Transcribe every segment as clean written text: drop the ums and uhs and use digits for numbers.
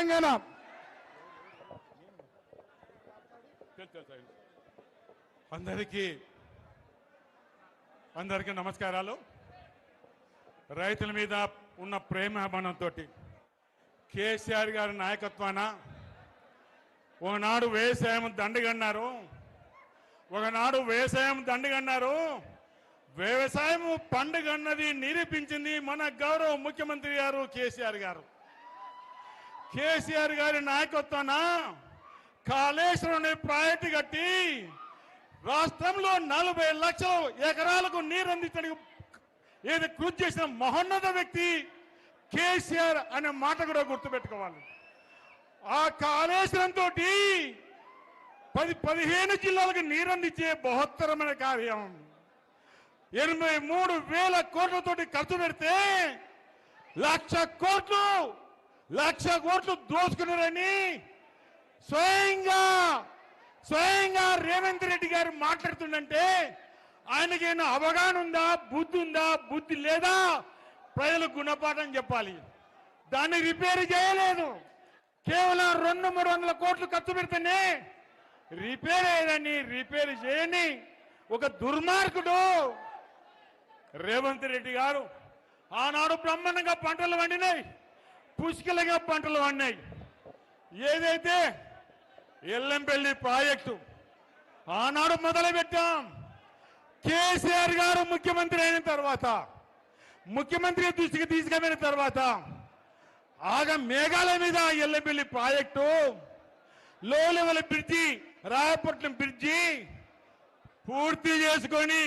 తెలంగాణ. అందరికీ నమస్కారాలు. రైతుల మీద ఉన్న ప్రేమాభిమానంతో కేసీఆర్ గారి నాయకత్వాన ఒకనాడు వ్యవసాయం దండగన్నారు, వ్యవసాయం పండుగన్నది నిరూపించింది మన గౌరవ ముఖ్యమంత్రి గారు కేసీఆర్ గారు. కేసీఆర్ గారి నాయకత్వాన కాళేశ్వరం ప్రాజెక్టు కట్టి రాష్ట్రంలో 40 లక్షల ఎకరాలకు నీరు అందించడానికి ఏది కృషి చేసిన మహోన్నత వ్యక్తి కేసీఆర్ అనే మాట కూడా గుర్తుపెట్టుకోవాలి. ఆ కాళేశ్వరంతో 15 జిల్లాలకు నీరు అందించే బృహత్తరమైన కార్యం 83,000 కోట్లతోటి ఖర్చు పెడితే 1,00,000 కోట్లు దోచుకున్నారని స్వయంగా రేవంత్ రెడ్డి గారు మాట్లాడుతుండంటే ఆయనకైనా అవగాహన ఉందా, బుద్ధి లేదా? ప్రజలకు గుణపాఠం చెప్పాలి. దాన్ని రిపేర్ చేయలేదు. కేవలం 200-300 కోట్లు ఖర్చు పెడితేనే రిపేర్ అయ్యేదాన్ని రిపేర్ చేయని ఒక దుర్మార్గుడు రేవంత్ రెడ్డి గారు. ఆనాడు బ్రహ్మాండంగా పంటలు పండినాయి, పుష్కలంగా పంటలు పండినాయి. ఏదైతే ఎల్లంపల్లి ప్రాజెక్టు ఆనాడు మొదలు పెట్టాం. కేసీఆర్ గారు ముఖ్యమంత్రి అయిన తర్వాత, ముఖ్యమంత్రి దృష్టికి తీసుకుపోయిన తర్వాత మేఘాల మీద ఎల్లంపల్లి ప్రాజెక్టు, లో లెవెల్ బ్రిడ్జి, రాయపట్నం బ్రిడ్జి పూర్తి చేసుకొని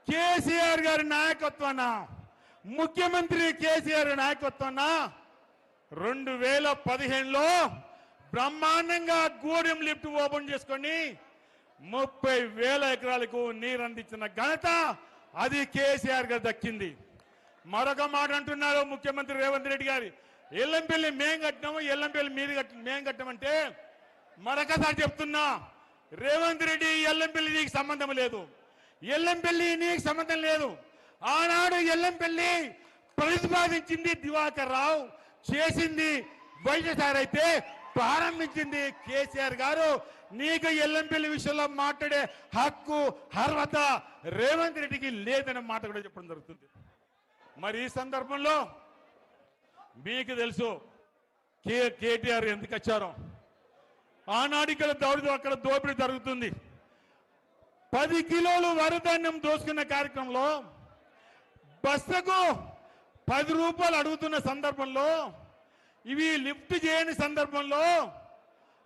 కేసీఆర్ గారి నాయకత్వాన, ముఖ్యమంత్రి కేసీఆర్ నాయకత్వాన 2015లో బ్రహ్మాండంగా గూడెం లిఫ్ట్ ఓపెన్ చేసుకొని 30,000 ఎకరాలకు నీరు అందించిన ఘనత అది కేసీఆర్ గారు దక్కింది. మరొక మాట అంటున్నారు ముఖ్యమంత్రి రేవంత్ రెడ్డి గారి, ఎల్లంపల్లి మేం కట్టినాము, ఎల్లంపల్లి మేం కట్టామంటే మరొకసారి చెప్తున్నా, రేవంత్ రెడ్డి ఎల్లంపల్లి నీకు సంబంధం లేదు, ఎల్లంపల్లి నీకు సంబంధం లేదు. ఆనాడు ఎల్లంపల్లి ప్రతిపాదించింది దివాకర్ రావు, చేసింది వైఎస్ఆర్ అయితే ప్రారంభించింది కేసీఆర్ గారు. నీకు ఎల్లంపల్లి విషయంలో మాట్లాడే హక్కు, అర్హత రేవంత్ రెడ్డికి లేదనే మాట కూడా చెప్పడం జరుగుతుంది. మరి ఈ సందర్భంలో మీకు తెలుసు కేటీఆర్ ఎందుకు వచ్చారో. ఆనాడు ఇక్కడ అక్కడ దోపిడీ జరుగుతుంది. 10 కిలోలు వరధాన్యం దోసుకున్న కార్యక్రమంలో బస్తకు 10 రూపాయలు అడుగుతున్న సందర్భంలో, ఇవి లిఫ్ట్ చేయని సందర్భంలో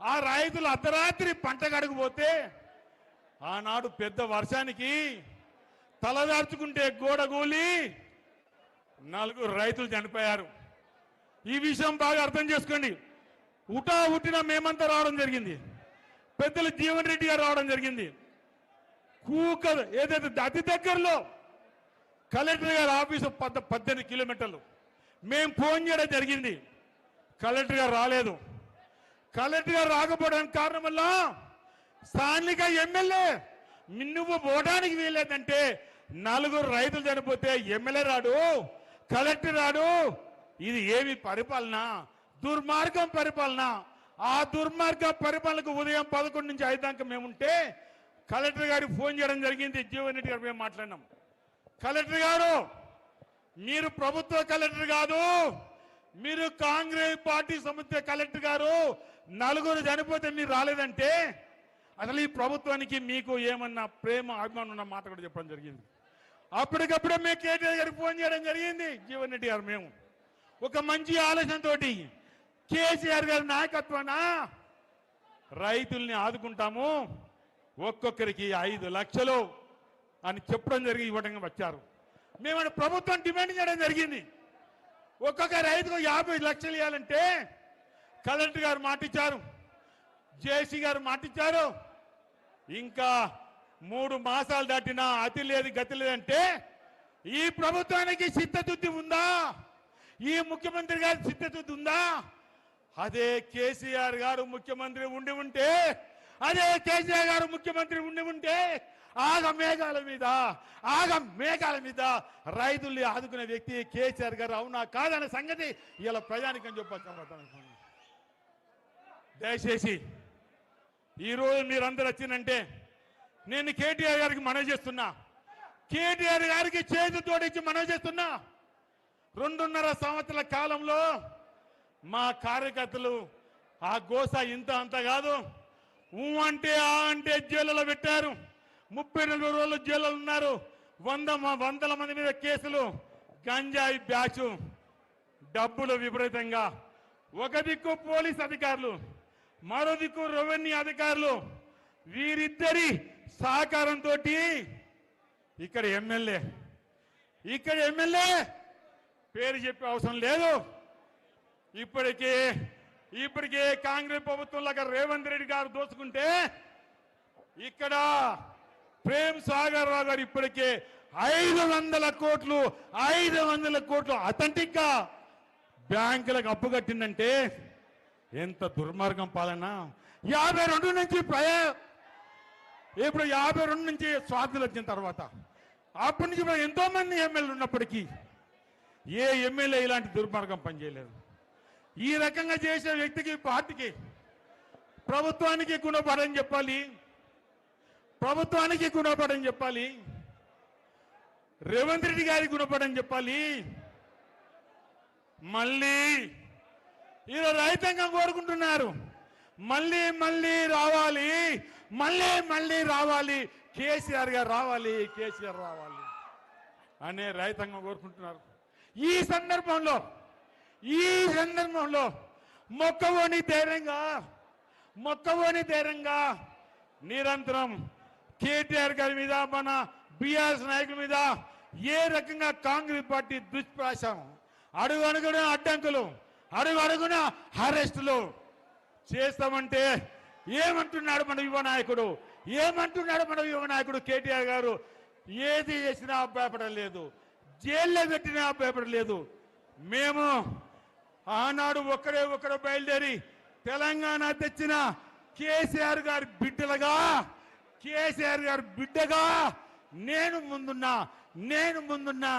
ఆ రైతులు అర్ధరాత్రి పంట కడగపోతే ఆనాడు పెద్ద వర్షానికి తలదార్చుకుంటే గోడగూలి 4 రైతులు చనిపోయారు. ఈ విషయం బాగా అర్థం చేసుకోండి. ఉట్టిన మేమంతా రావడం జరిగింది, పెద్దలు జీవన్ రెడ్డి గారు రావడం జరిగింది. ఏదైతే అతి దగ్గరలో కలెక్టర్ గారి ఆఫీసు 18 కిలోమీటర్లు మేము ఫోన్ చేయడం జరిగింది. కలెక్టర్ గారు రాలేదు. కలెక్టర్ గారు రాకపోవడానికి కారణం వల్ల స్థానిక ఎమ్మెల్యే నువ్వు పోవడానికి వీల్లేదంటే 4 రైతులు చనిపోతే ఎమ్మెల్యే రాడు, కలెక్టర్ రాడు. ఇది ఏమి పరిపాలన? దుర్మార్గం పరిపాలన. ఆ దుర్మార్గ పరిపాలనకు ఉదయం 11 నుంచి 5 దాకా మేముంటే కలెక్టర్ గారికి ఫోన్ చేయడం జరిగింది. జీవన్ రెడ్డి గారు మేము మాట్లాడినాం. కలెక్టర్ గారు, మీరు ప్రభుత్వ కలెక్టర్ కాదు, మీరు కాంగ్రెస్ పార్టీ సంబంధించిన కలెక్టర్ గారు. 4 చనిపోతే మీరు రాలేదంటే అసలు ఈ ప్రభుత్వానికి మీకు ఏమన్నా ప్రేమ, అభిమానం ఉన్న మాట కూడా చెప్పడం జరిగింది. అప్పటికప్పుడే మేము కేటీఆర్ గారికి ఫోన్ చేయడం జరిగింది. జీవన్ రెడ్డి గారు మేము ఒక మంచి ఆలోచనతో కేసీఆర్ గారి నాయకత్వాన రైతుల్ని ఆదుకుంటాము, ఒక్కొక్కరికి 5 లక్షలు అని చెప్పడం జరిగి ఇవ్వడం వచ్చారు. మేము ప్రభుత్వం డిమాండ్ చేయడం జరిగింది. ఒక్కొక్క రైతుకు 50 లక్షలు ఇవ్వాలంటే కలెక్టర్ గారు మాటిచ్చారు, జేసీ గారు మాటిచ్చారు. ఇంకా 3 మాసాలు దాటినా అతి లేదు గతి లేదంటే ఈ ప్రభుత్వానికి చిత్తశుద్ధి ఉందా? ఈ ముఖ్యమంత్రి గారి చిత్తశుద్ధి ఉందా? అదే కేసీఆర్ గారు ముఖ్యమంత్రి ఉండి ఉంటే, అదే కేసీఆర్ గారు ముఖ్యమంత్రి ఉండి ఉంటే మేఘాల మీద రైతుల్ని ఆదుకునే వ్యక్తి కేసీఆర్ గారు. అవునా కాదనే సంగతి ఇలా ప్రజానికని చెప్పాలి. దయచేసి ఈరోజు మీరందరూ వచ్చిందంటే నేను కేటీఆర్ గారికి మనవి చేస్తున్నా, కేటీఆర్ గారికి చేతి తోడించి మనవి చేస్తున్నా. 2.5 సంవత్సరాల కాలంలో మా కార్యకర్తలు ఆ గోస ఇంత అంత కాదు, అంటే ఆ అంటే జైలులో పెట్టారు. 34 రోజులు జైల్లో ఉన్నారు. వందల మంది మీద కేసులు, గంజాయి బ్యాచు, డబ్బులు విపరీతంగా. ఒక దిక్కు పోలీస్ అధికారులు, మరో దిక్కు రెవెన్యూ అధికారులు, వీరిద్దరి సహకారంతో ఇక్కడ ఎమ్మెల్యే పేరు చెప్పే అవసరం లేదు. ఇప్పటికే కాంగ్రెస్ ప్రభుత్వంలాగా రేవంత్ రెడ్డి గారు దోచుకుంటే ఇక్కడ ప్రేమ్ సాగర్ రావు గారు ఇప్పటికే 500 కోట్లు అథెంటిక్ గా బ్యాంకులకు అప్పు కట్టిందంటే ఎంత దుర్మార్గం పాలన. 52 నుంచి ఇప్పుడు 52 నుంచి స్వాతంత్రం వచ్చిన తర్వాత అప్పటి నుంచి ఎంతో మంది ఎమ్మెల్యేలు ఉన్నప్పటికీ ఏ ఎమ్మెల్యే ఇలాంటి దుర్మార్గం పనిచేయలేదు. ఈ రకంగా చేసే వ్యక్తికి, పార్టీకి, ప్రభుత్వానికి గుణపడని చెప్పాలి, రేవంత్ రెడ్డి గారికి గుణపడని చెప్పాలి. మళ్ళీ ఈరోజు రైతాంగం కోరుకుంటున్నారు, మళ్ళీ రావాలి, కేసీఆర్ గారు రావాలి అనే రైతాంగం కోరుకుంటున్నారు. ఈ సందర్భంలో మొక్కవోని ధైర్యంగా నిరంతరం కేటీఆర్ గారి మీద, మన బీఆర్ఎస్ నాయకుల మీద ఏ రకంగా కాంగ్రెస్ పార్టీ దుష్ప్రాసం, అడుగడుగున అడ్డంకులు, అడుగడుగున అరెస్టులు చేస్తామంటే ఏమంటున్నాడు మన యువ నాయకుడు కేటీఆర్ గారు? ఏది చేసినా భయపడలేదు, జైల్లో పెట్టినా భయపడలేదు. మేము ఆనాడు ఒక్కడే బయలుదేరి తెలంగాణ తెచ్చిన కేసీఆర్ గారి బిడ్డగా నేను ముందున్నా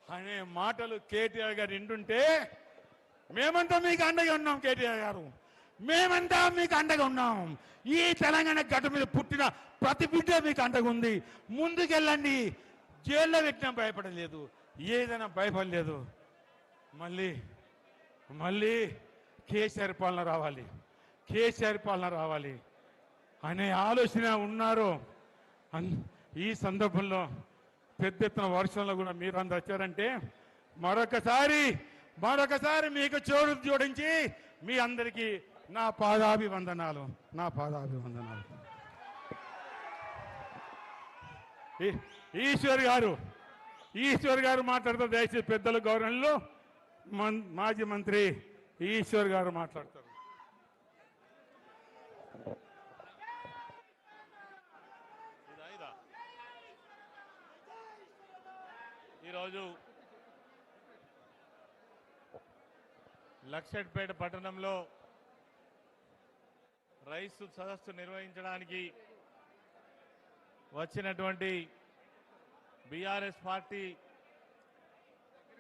అనే మాటలు కేటీఆర్ గారు వింటుంటే మేమంతా మీకు అండగా ఉన్నాం. కేటీఆర్ గారు, మేమంతా మీకు అండగా ఉన్నాం. ఈ తెలంగాణ గడ్డ మీద పుట్టిన ప్రతి బిడ్డ మీకు అండగా ఉంది. ముందుకెళ్ళండి. జైల్లో పెట్టినా భయపడలేదు, ఏదైనా భయపడలేదు. మళ్ళీ కేసీఆర్ పాలన రావాలి అనే ఆలోచన ఉన్నారు. ఈ సందర్భంలో పెద్ద ఎత్తున వర్షంలో కూడా మీరు అందరు వచ్చారంటే మరొకసారి మీకు జోడించి మీ అందరికీ నా పాదాభివందనాలు. ఈశ్వర్ గారు మాట్లాడతారు. దయచేసి పెద్దల గౌరవంలో మాజీ మంత్రి ఈశ్వర్ గారు మాట్లాడతారు. ఈరోజు లక్షట్పేట పట్టణంలో రైతు సదస్సు నిర్వహించడానికి వచ్చినటువంటి BRS party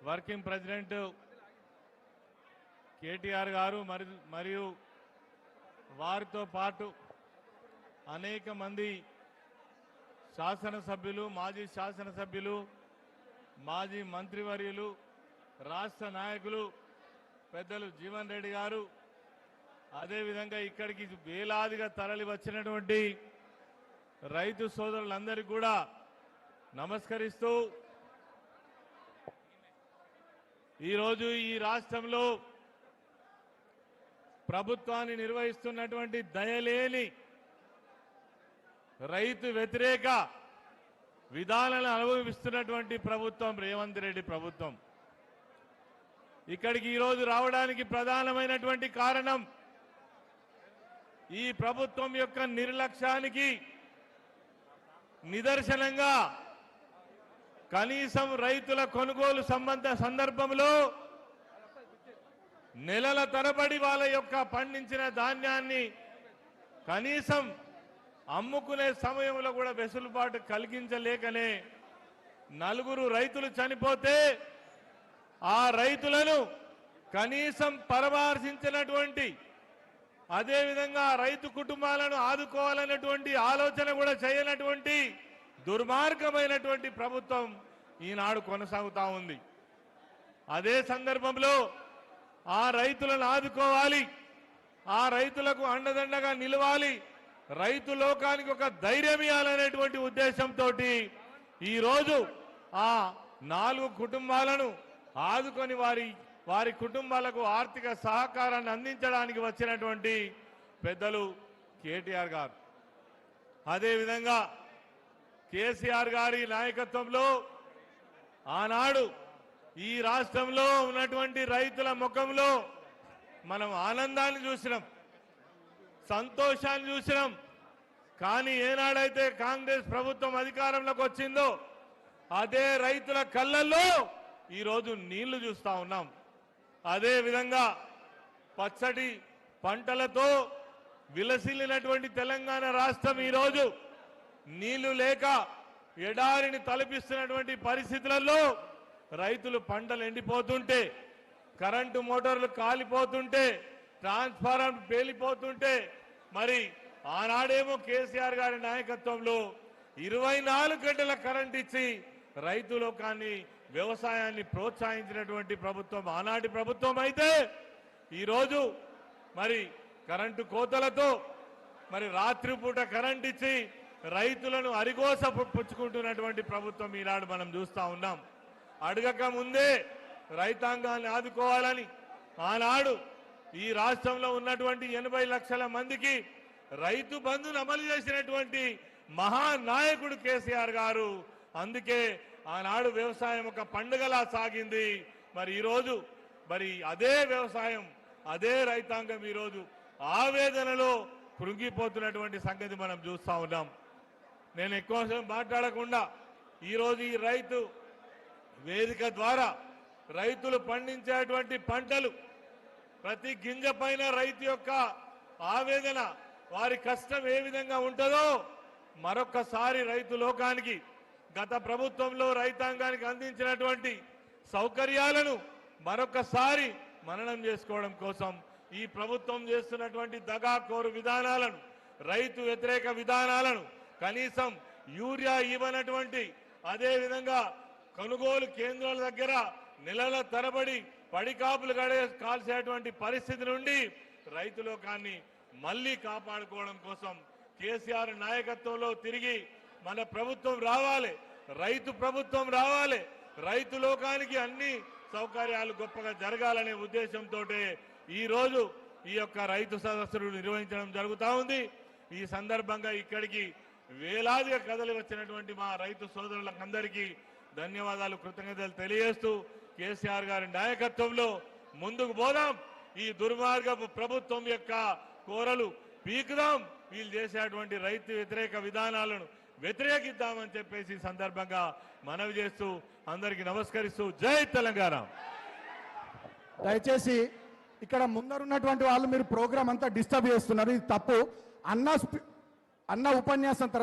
working president KTR గారు మరియు వారితో పాటు అనేక మంది శాసనసభ్యులు, మాజీ శాసనసభ్యులు, మాజీ మంత్రివర్యులు, రాష్ట్ర నాయకులు పెద్దలు జీవన్ రెడ్డి గారు, అదేవిధంగా ఇక్కడికి వేలాదిగా తరలి వచ్చినటువంటి రైతు సోదరులందరికీ కూడా నమస్కరిస్తూ, ఈరోజు ఈ రాష్ట్రంలో ప్రభుత్వాన్ని నిర్వహిస్తున్నటువంటి దయలేని రైతు వ్యతిరేక విధానాలను అనుభవిస్తున్నటువంటి ప్రభుత్వం రేవంత్ రెడ్డి ప్రభుత్వం. ఇక్కడికి ఈరోజు రావడానికి ప్రధానమైనటువంటి కారణం ఈ ప్రభుత్వం యొక్క నిర్లక్ష్యానికి నిదర్శనంగా కనీసం రైతుల కొనుగోలు సందర్భంలో నెలల తరబడి వాళ్ళ యొక్క పండించిన ధాన్యాన్ని కనీసం అమ్ముకునే సమయంలో కూడా వెసులుబాటు కలిగించలేకనే 4 రైతులు చనిపోతే ఆ రైతులను కనీసం పరామర్శించినటువంటి అదేవిధంగా రైతు కుటుంబాలను ఆదుకోవాలన్నటువంటి ఆలోచన కూడా చేయనటువంటి దుర్మార్గమైనటువంటి ప్రభుత్వం ఈనాడు కొనసాగుతా ఉంది. అదే సందర్భంలో ఆ రైతులను ఆదుకోవాలి, ఆ రైతులకు అండదండగా నిలవాలి, రైతు లోకానికి ఒక ధైర్యం ఇవ్వాలనేటువంటి ఉద్దేశంతో ఈరోజు ఆ 4 కుటుంబాలను ఆదుకొని వారి కుటుంబాలకు ఆర్థిక సహకారాన్ని అందించడానికి వచ్చినటువంటి పెద్దలు కేటీఆర్ గారు, అదేవిధంగా కేసీఆర్ గారి నాయకత్వంలో ఆనాడు ఈ రాష్ట్రంలో ఉన్నటువంటి రైతుల ముఖంలో మనం ఆనందాన్ని చూసినాం, సంతోషాన్ని చూసినాం. కానీ ఏనాడైతే కాంగ్రెస్ ప్రభుత్వం అధికారంలోకి వచ్చిందో అదే రైతుల కళ్ళల్లో ఈరోజు నీళ్లు చూస్తా ఉన్నాం. అదే విధంగా పచ్చటి పంటలతో విలసిల్లినటువంటి తెలంగాణ రాష్ట్రం ఈరోజు నీళ్లు లేక ఎడారిని తలపిస్తున్నటువంటి పరిస్థితులలో రైతులు పంటలు ఎండిపోతుంటే, కరెంటు మోటార్లు కాలిపోతుంటే, ట్రాన్స్ఫార్మర్ పేలిపోతుంటే, మరి ఆనాడేమో కేసీఆర్ గారి నాయకత్వంలో 24 గంటల కరెంట్ ఇచ్చి రైతు లోకాన్ని వ్యవసాయాన్ని ప్రోత్సహించినటువంటి ప్రభుత్వం ఆనాటి ప్రభుత్వం అయితే ఈరోజు మరి కరెంటు కోతలతో మరి రాత్రిపూట కరెంట్ ఇచ్చి రైతులను అరిగోస పుచ్చుకుంటున్నటువంటి ప్రభుత్వం ఈనాడు మనం చూస్తా ఉన్నాం. అడగక ముందే రైతాంగాన్ని ఆదుకోవాలని ఆనాడు ఈ రాష్ట్రంలో ఉన్నటువంటి 80 లక్షల మందికి రైతు బంధును అమలు చేసినటువంటి మహానాయకుడు కేసీఆర్ గారు. అందుకే ఆనాడు వ్యవసాయం ఒక పండుగలా సాగింది. మరి ఈరోజు మరి అదే వ్యవసాయం, అదే రైతాంగం ఈరోజు ఆవేదనలో కృంగిపోతున్నటువంటి సంగతి మనం చూస్తా ఉన్నాం. నేను ఎక్కువసేపు మాట్లాడకుండా ఈరోజు ఈ రైతు వేదిక ద్వారా రైతులు పండించేటువంటి పంటలు ప్రతి గింజ పైన రైతు యొక్క ఆవేదన, వారి కష్టం ఏ విధంగా ఉంటుందో మరొక్కసారి రైతు లోకానికి గత ప్రభుత్వంలో రైతాంగానికి అందించినటువంటి సౌకర్యాలను మరొక్కసారి మననం చేసుకోవడం కోసం ఈ ప్రభుత్వం చేస్తున్నటువంటి దగాకోరు విధానాలను, రైతు వ్యతిరేక విధానాలను, కనీసం యూరియా ఇవ్వనటువంటి, అదేవిధంగా కొనుగోలు కేంద్రాల దగ్గర నెలల తరబడి పడికాపులు కాల్చేటువంటి పరిస్థితి నుండి రైతు లోకాన్ని మళ్లీ కాపాడుకోవడం కోసం కేసీఆర్ నాయకత్వంలో తిరిగి మన ప్రభుత్వం రావాలి, రైతు ప్రభుత్వం రావాలి, రైతు లోకానికి అన్ని సౌకర్యాలు గొప్పగా జరగాలనే ఉద్దేశంతో ఈ రోజు ఈ యొక్క రైతు సదస్సులు నిర్వహించడం జరుగుతూ ఉంది. ఈ సందర్భంగా ఇక్కడికి వేలాదిగా కదలి వచ్చినటువంటి మా రైతు సోదరులందరికీ ధన్యవాదాలు, కృతజ్ఞతలు తెలియజేస్తూ కేసీఆర్ గారి నాయకత్వంలో ముందుకు పోదాం. ఈ దుర్మార్గపు ప్రభుత్వం యొక్క కోరలు పీకుదాం, వీళ్ళు చేసేటువంటి రైతు వ్యతిరేక విధానాలను వ్యతిరేకిద్దామని చెప్పేసి సందర్భంగా మనవి చేస్తూ అందరికీ నమస్కరిస్తూ జై తెలంగాణ. దయచేసి ఇక్కడ ముందరున్నటువంటి వాళ్ళు మీరు ప్రోగ్రామ్ అంతా డిస్టర్బ్ చేస్తున్నారు, ఇది తప్పు. అన్న ఉపన్యాసం